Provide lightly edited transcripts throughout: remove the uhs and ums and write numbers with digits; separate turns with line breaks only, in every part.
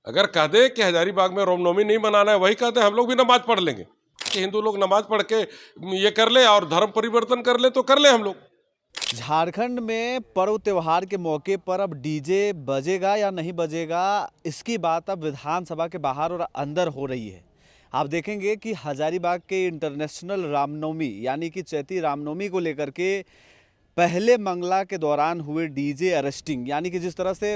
अगर कह दे कि हजारीबाग में रामनवमी नहीं मनाना है, वही कहते हैं हम लोग भी नमाज पढ़ लेंगे कि हिंदू लोग नमाज पढ़ के ये कर ले और धर्म परिवर्तन कर ले तो कर ले हम लोग।
झारखंड में पर्व त्योहार के मौके पर अब डीजे बजेगा या नहीं बजेगा, इसकी बात अब विधानसभा के बाहर और अंदर हो रही है। आप देखेंगे कि हजारीबाग के इंटरनेशनल रामनवमी यानी कि चैती रामनवमी को लेकर के पहले मंगला के दौरान हुए डीजे अरेस्टिंग, यानी कि जिस तरह से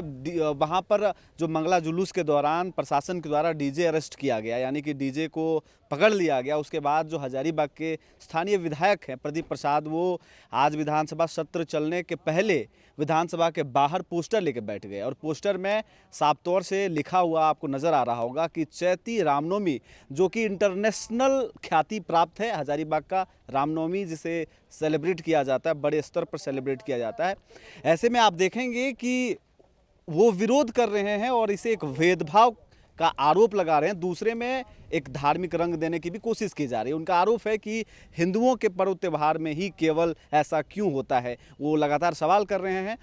वहाँ पर जो मंगला जुलूस के दौरान प्रशासन के द्वारा डीजे अरेस्ट किया गया, यानी कि डीजे को पकड़ लिया गया। उसके बाद जो हजारीबाग के स्थानीय विधायक हैं प्रदीप प्रसाद, वो आज विधानसभा सत्र चलने के पहले विधानसभा के बाहर पोस्टर लेके बैठ गए और पोस्टर में साफ तौर से लिखा हुआ आपको नज़र आ रहा होगा कि चैती रामनवमी, जो कि इंटरनेशनल ख्याति प्राप्त है, हजारीबाग का रामनवमी जिसे सेलिब्रेट किया जाता है, बड़े स्तर पर सेलिब्रेट किया जाता है। ऐसे में आप देखेंगे कि वो विरोध कर रहे हैं और इसे एक भेदभाव का आरोप लगा रहे हैं। दूसरे में एक धार्मिक रंग देने की भी कोशिश की जा रही है। उनका आरोप है कि हिंदुओं के पर्व त्यौहार में ही केवल ऐसा क्यों होता है। वो लगातार सवाल कर रहे हैं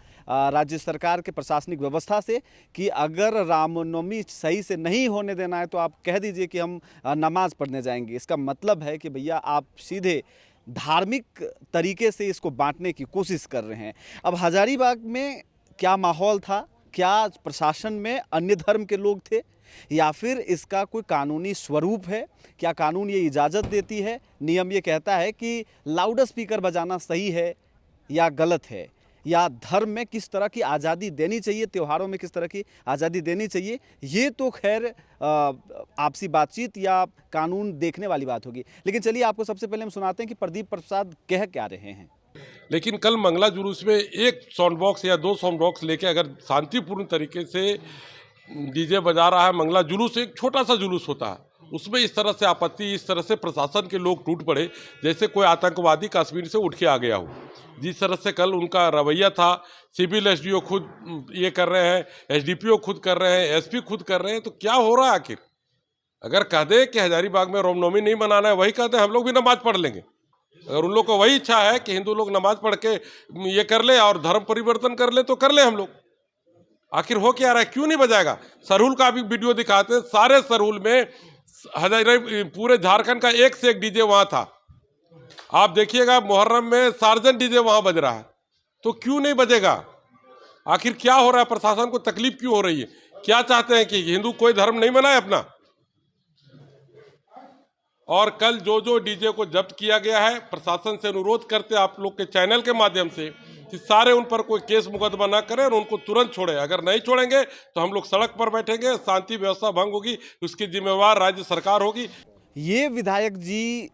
राज्य सरकार के प्रशासनिक व्यवस्था से कि अगर रामनवमी सही से नहीं होने देना है तो आप कह दीजिए कि हम नमाज पढ़ने जाएंगे। इसका मतलब है कि भैया आप सीधे धार्मिक तरीके से इसको बांटने की कोशिश कर रहे हैं। अब हजारीबाग में क्या माहौल था, क्या प्रशासन में अन्य धर्म के लोग थे या फिर इसका कोई कानूनी स्वरूप है? क्या कानून ये इजाज़त देती है, नियम ये कहता है कि लाउड स्पीकर बजाना सही है या गलत है, या धर्म में किस तरह की आज़ादी देनी चाहिए, त्योहारों में किस तरह की आज़ादी देनी चाहिए? ये तो खैर आपसी बातचीत या कानून देखने वाली बात होगी। लेकिन चलिए आपको सबसे पहले हम सुनाते हैं कि प्रदीप प्रसाद कह क्या रहे हैं।
लेकिन कल मंगला जुलूस में एक साउंड बॉक्स या दो साउंड बॉक्स लेके अगर शांतिपूर्ण तरीके से डीजे बजा रहा है, मंगला जुलूस एक छोटा सा जुलूस होता है, उसमें इस तरह से आपत्ति, इस तरह से प्रशासन के लोग टूट पड़े जैसे कोई आतंकवादी कश्मीर से उठ के आ गया हो। जिस तरह से कल उनका रवैया था, सिविल एसडीओ खुद ये कर रहे हैं, एसडीपीओ खुद कर रहे हैं, एसपी खुद कर रहे हैं, तो क्या हो रहा है आखिर? अगर कह दे कि हजारीबाग में रामनवमी नहीं मनाना है, वही कहते हैं हम लोग भी नमाज पढ़ लेंगे। अगर उन लोग को वही इच्छा है कि हिंदू लोग नमाज पढ़ के ये कर ले और धर्म परिवर्तन कर ले तो कर ले हम लोग। आखिर हो क्या रहा है, क्यों नहीं बजाएगा? सरहुल का भी वीडियो दिखाते हैं, सारे सरहुल में पूरे झारखंड का एक से एक डीजे वहां था। आप देखिएगा मुहर्रम में सार्जन डीजे वहां बज रहा है, तो क्यों नहीं बजेगा? आखिर क्या हो रहा है? प्रशासन को तकलीफ क्यों हो रही है? क्या चाहते हैं कि हिंदू कोई धर्म नहीं मनाए अपना? और कल जो जो डीजे को जब्त किया गया है, प्रशासन से अनुरोध करते आप लोग के चैनल के माध्यम से कि सारे उन पर कोई केस मुकदमा ना करें और उनको तुरंत छोड़ें। अगर नहीं छोड़ेंगे तो हम लोग सड़क पर बैठेंगे, शांति व्यवस्था भंग होगी, उसकी जिम्मेवार राज्य सरकार होगी।
ये विधायक जी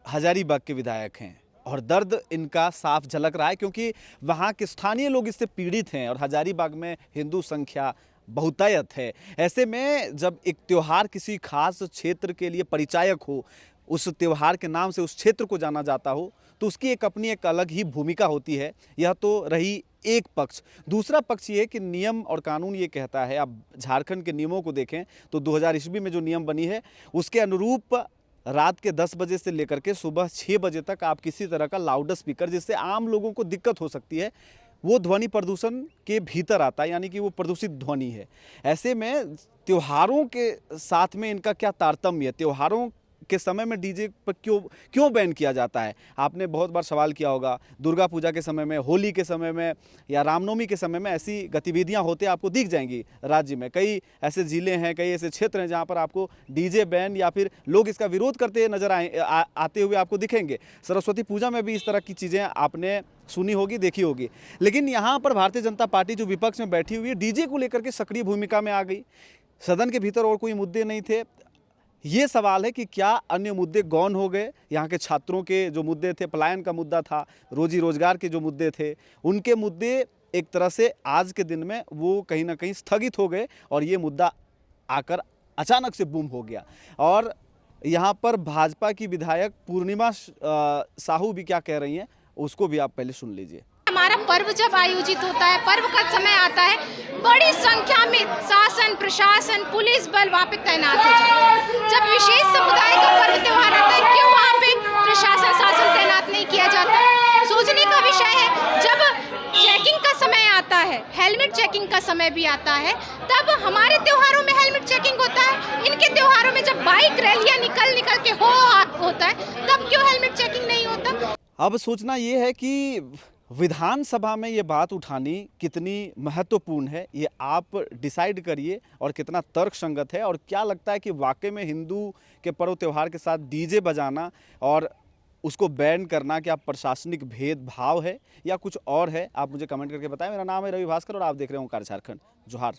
हजारीबाग के विधायक हैं और दर्द इनका साफ झलक रहा है क्योंकि वहाँ के स्थानीय लोग इससे पीड़ित हैं और हजारीबाग में हिंदू संख्या बहुतायत है। ऐसे में जब एक त्यौहार किसी खास क्षेत्र के लिए परिचायक हो, उस त्यौहार के नाम से उस क्षेत्र को जाना जाता हो, तो उसकी एक अपनी एक अलग ही भूमिका होती है। यह तो रही एक पक्ष। दूसरा पक्ष ये है कि नियम और कानून ये कहता है, आप झारखंड के नियमों को देखें तो 2000 ईस्वी में जो नियम बनी है उसके अनुरूप रात के 10 बजे से लेकर के सुबह 6 बजे तक आप किसी तरह का लाउड स्पीकर, जिससे आम लोगों को दिक्कत हो सकती है, वो ध्वनि प्रदूषण के भीतर आता है, यानी कि वो प्रदूषित ध्वनि है। ऐसे में त्योहारों के साथ में इनका क्या तारतम्य है? त्योहारों के समय में डीजे पर क्यों बैन किया जाता है? आपने बहुत बार सवाल किया होगा, दुर्गा पूजा के समय में, होली के समय में या रामनवमी के समय में ऐसी गतिविधियां होते आपको दिख जाएंगी राज्य में। कई ऐसे ज़िले हैं, कई ऐसे क्षेत्र हैं जहां पर आपको डीजे बैन या फिर लोग इसका विरोध करते नजर आते हुए आपको दिखेंगे। सरस्वती पूजा में भी इस तरह की चीज़ें आपने सुनी होगी, देखी होगी। लेकिन यहाँ पर भारतीय जनता पार्टी जो विपक्ष में बैठी हुई है, डीजे को लेकर के सक्रिय भूमिका में आ गई। सदन के भीतर और कोई मुद्दे नहीं थे। ये सवाल है कि क्या अन्य मुद्दे गौण हो गए? यहाँ के छात्रों के जो मुद्दे थे, पलायन का मुद्दा था, रोजी रोजगार के जो मुद्दे थे, उनके मुद्दे एक तरह से आज के दिन में वो कहीं ना कहीं स्थगित हो गए और ये मुद्दा आकर अचानक से बूम हो गया। और यहाँ पर भाजपा की विधायक पूर्णिमा साहू भी क्या कह रही हैं, उसको भी आप पहले सुन लीजिए।
हमारा पर्व जब आयोजित होता है, पर्व का समय आता है, बड़ी संख्या में शासन, प्रशासन, पुलिस बल वहाँ पे तैनात हो जाता है। जब विशेष समुदाय का पर्व त्योहार आता है, क्यों वहाँ पे प्रशासन, शासन तैनात नहीं किया जाता? सोचने का विषय है। जब चेकिंग का समय आता है, हेलमेट चेकिंग का समय भी आता है, तब हमारे त्योहारों में हेलमेट बाइक रैलियां निकल के होता है, तब क्यों हेलमेट चेकिंग नहीं होता?
अब सोचना ये है कि विधानसभा में ये बात उठानी कितनी महत्वपूर्ण है, ये आप डिसाइड करिए और कितना तर्कसंगत है, और क्या लगता है कि वाकई में हिंदू के पर्व त्यौहार के साथ डीजे बजाना और उसको बैन करना क्या प्रशासनिक भेदभाव है या कुछ और है? आप मुझे कमेंट करके बताएं। मेरा नाम है रवि भास्कर और आप देख रहे हो ओंकार झारखंड। जोहार।